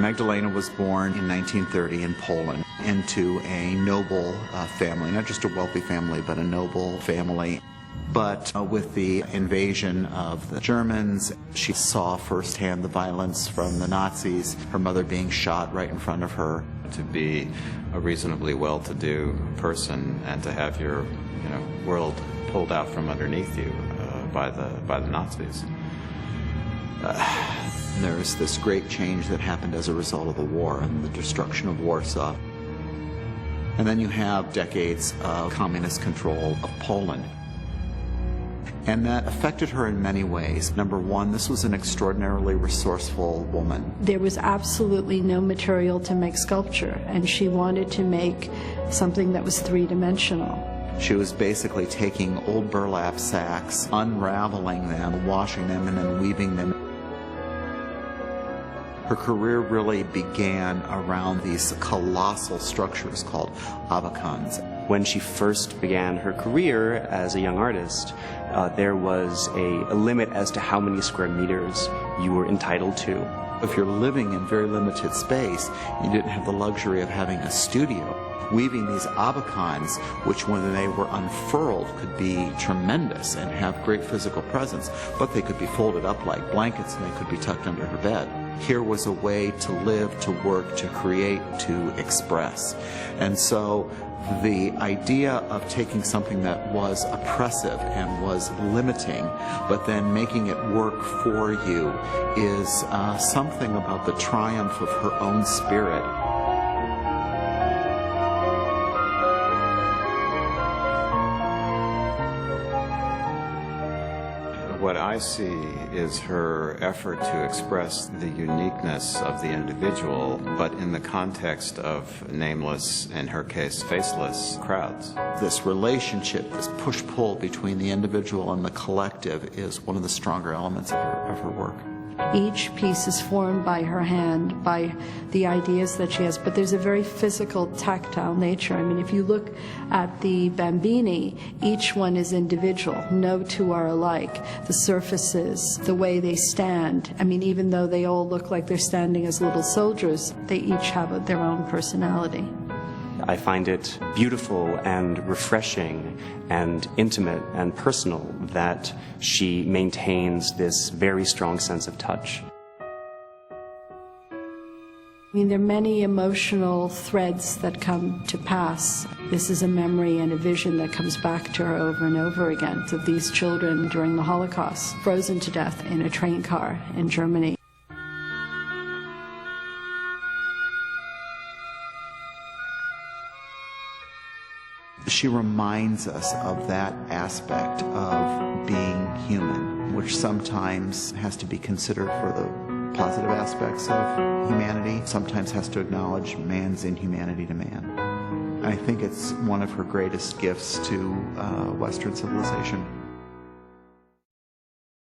Magdalena was born in 1930 in Poland into a noble family, not just a wealthy family, but a noble family. But with the invasion of the Germans, she saw firsthand the violence from the Nazis, her mother being shot right in front of her. To be a reasonably well-to-do person and to have your world pulled out from underneath you by the Nazis. There's this great change that happened as a result of the war and the destruction of Warsaw. And then you have decades of communist control of Poland. And that affected her in many ways. Number one, this was an extraordinarily resourceful woman. There was absolutely no material to make sculpture, and she wanted to make something that was three-dimensional. She was basically taking old burlap sacks, unraveling them, washing them, and then weaving them. Her career really began around these colossal structures called Abaka-Khans. When she first began her career as a young artist, there was a limit as to how many square meters you were entitled to. If you're living in very limited space, you didn't have the luxury of having a studio. Weaving these Abaka-Khans, which when they were unfurled could be tremendous and have great physical presence, but they could be folded up like blankets and they could be tucked under her bed. Here was a way to live, to work, to create, to express. And so the idea of taking something that was oppressive and was limiting, but then making it work for you is something about the triumph of her own spirit. What I see is her effort to express the uniqueness of the individual, but in the context of nameless, in her case, faceless crowds. This relationship, this push-pull between the individual and the collective is one of the stronger elements of her work. Each piece is formed by her hand, by the ideas that she has, but there's a very physical, tactile nature. I mean, if you look at the Bambini, each one is individual. No two are alike. The surfaces, the way they stand. I mean, even though they all look like they're standing as little soldiers, they each have their own personality. I find it beautiful and refreshing and intimate and personal that she maintains this very strong sense of touch. I mean, there are many emotional threads that come to pass. This is a memory and a vision that comes back to her over and over again of these children during the Holocaust, frozen to death in a train car in Germany. She reminds us of that aspect of being human, which sometimes has to be considered for the positive aspects of humanity, sometimes has to acknowledge man's inhumanity to man. I think it's one of her greatest gifts to Western civilization.